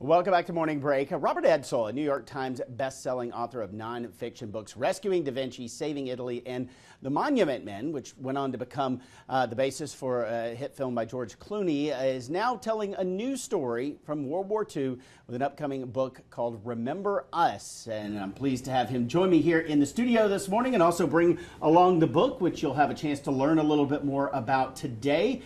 Welcome back to Morning Break. Robert Edsel, a New York Times best-selling author of non-fiction books, Rescuing Da Vinci, Saving Italy, and The Monument Men, which went on to become the basis for a hit film by George Clooney, is now telling a new story from World War II with an upcoming book called Remember Us. And I'm pleased to have him join me here in the studio this morning and also bring along the book, which you'll have a chance to learn a little bit more about today.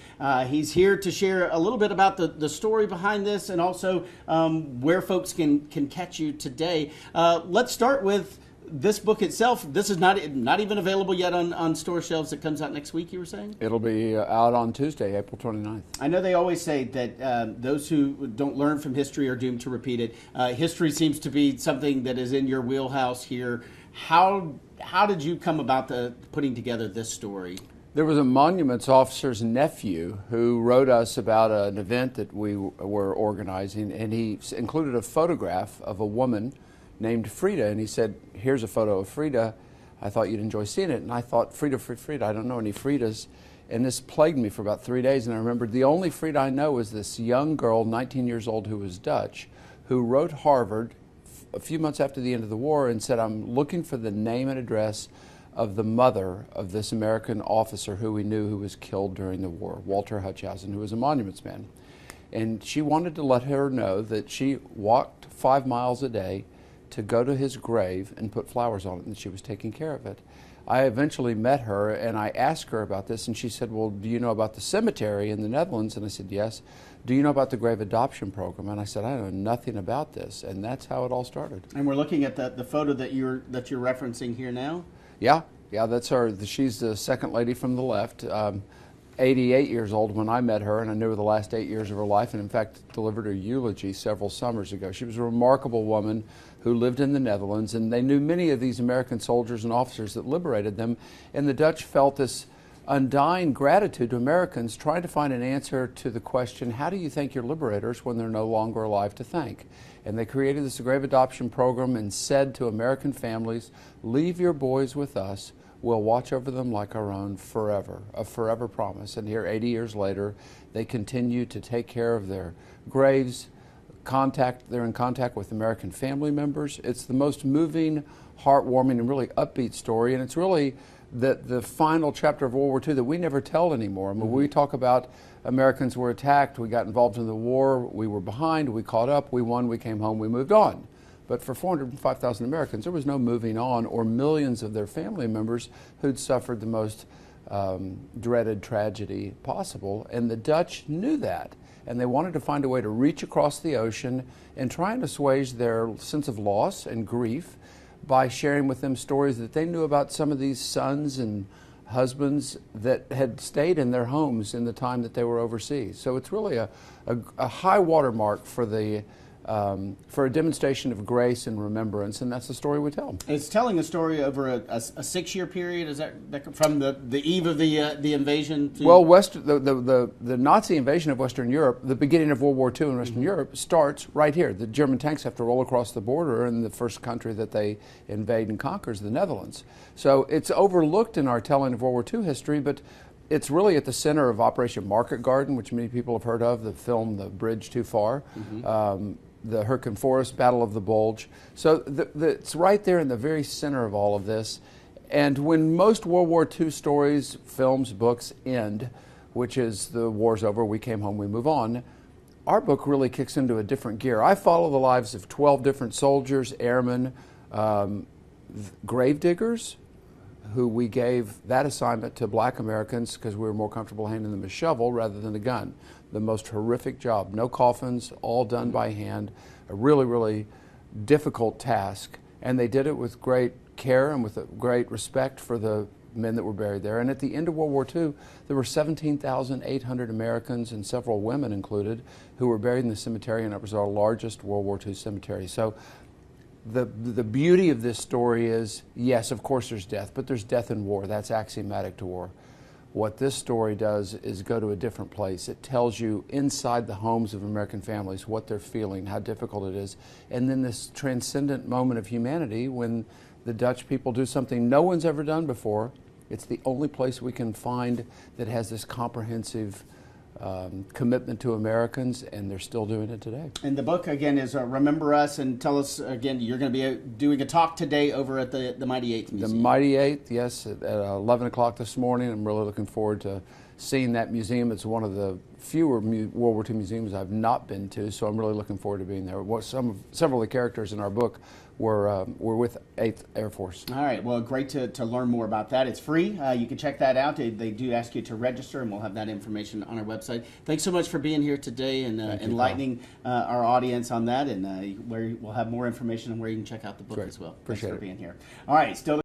He's here to share a little bit about the story behind this and also where folks can catch you today. Let's start with this book itself. This is not even available yet on store shelves. It comes out next week, you were saying? It'll be out on Tuesday, April 29th. I know they always say that those who don't learn from history are doomed to repeat it. History seems to be something that is in your wheelhouse here. How did you come about putting together this story? There was a monuments officer's nephew who wrote us about an event that we were organizing, and he included a photograph of a woman named Frida, and he said, here's a photo of Frida. I thought you'd enjoy seeing it. And I thought, Frida, I don't know any Fridas. And this plagued me for about 3 days, and I remembered the only Frida I know is this young girl, 19 years old, who was Dutch, who wrote Harvard a few months after the end of the war and said, I'm looking for the name and address of the mother of this American officer who we knew who was killed during the war, Walter Hutchausen, who was a monuments man. And she wanted to let her know that she walked 5 miles a day to go to his grave and put flowers on it, and she was taking care of it. I eventually met her, and I asked her about this, and she said, well, do you know about the cemetery in the Netherlands? And I said, yes. Do you know about the grave adoption program? And I said, I know nothing about this, and that's how it all started. And we're looking at the photo that you're referencing here now? Yeah, that's her. She's the second lady from the left. 88 years old when I met her, and I knew her the last 8 years of her life, and in fact delivered her eulogy several summers ago. She was a remarkable woman who lived in the Netherlands, and they knew many of these American soldiers and officers that liberated them, and the Dutch felt this undying gratitude to Americans trying to find an answer to the question, how do you thank your liberators when they're no longer alive to thank? And they created this grave adoption program and said to American families, leave your boys with us. We'll watch over them like our own forever, a forever promise. And here, 80 years later, they continue to take care of their graves. They're in contact with American family members. It's the most moving, heartwarming, and really upbeat story. And it's really the final chapter of World War II that we never tell anymore. I mean, we talk about Americans were attacked, we got involved in the war, we were behind, we caught up, we won, we came home, we moved on. But for 405,000 Americans, there was no moving on, or millions of their family members who'd suffered the most dreaded tragedy possible. And the Dutch knew that, and they wanted to find a way to reach across the ocean and try and assuage their sense of loss and grief by sharing with them stories that they knew about some of these sons and husbands that had stayed in their homes in the time that they were overseas. So it's really a high watermark for a demonstration of grace and remembrance, and that's the story we tell. It's telling a story over a 6-year period. Is that from the eve of the invasion? Well, the Nazi invasion of Western Europe, the beginning of World War II in Western Europe, starts right here. The German tanks have to roll across the border, and the first country that they invade and conquer is the Netherlands. So it's overlooked in our telling of World War II history, but it's really at the center of Operation Market Garden, which many people have heard of, the film The Bridge Too Far. The Hurtgen Forest, Battle of the Bulge. So it's right there in the very center of all of this. And when most World War II stories, films, books end, which is the war's over, we came home, we move on, our book really kicks into a different gear. I follow the lives of 12 different soldiers, airmen, grave diggers, who we gave that assignment to black Americans because we were more comfortable handing them a shovel rather than a gun. The most horrific job, no coffins, all done by hand, a really, really difficult task. And they did it with great care and with great respect for the men that were buried there. And at the end of World War II, there were 17,800 Americans, and several women included, who were buried in the cemetery, and it was our largest World War II cemetery. So the beauty of this story is, yes, of course there's death, but there's death in war. That's axiomatic to war. What this story does is go to a different place. It tells you inside the homes of American families what they're feeling, how difficult it is, and then this transcendent moment of humanity when the Dutch people do something no one's ever done before. It's the only place we can find that has this comprehensive commitment to Americans, and they're still doing it today. And the book, again, is Remember Us, and tell us, again, you're going to be doing a talk today over at the Mighty Eighth Museum. The Mighty Eighth, yes, at 11 o'clock this morning. I'm really looking forward to seeing that museum. It's one of the fewer World War II museums I've not been to, so I'm really looking forward to being there. Several of the characters in our book were with 8th Air Force. All right, well, great to learn more about that. It's free. You can check that out. They do ask you to register, and we'll have that information on our website. Thanks so much for being here today and enlightening our audience on that, and where we'll have more information on where you can check out the book as well. Appreciate Thanks for it. being here. All right, still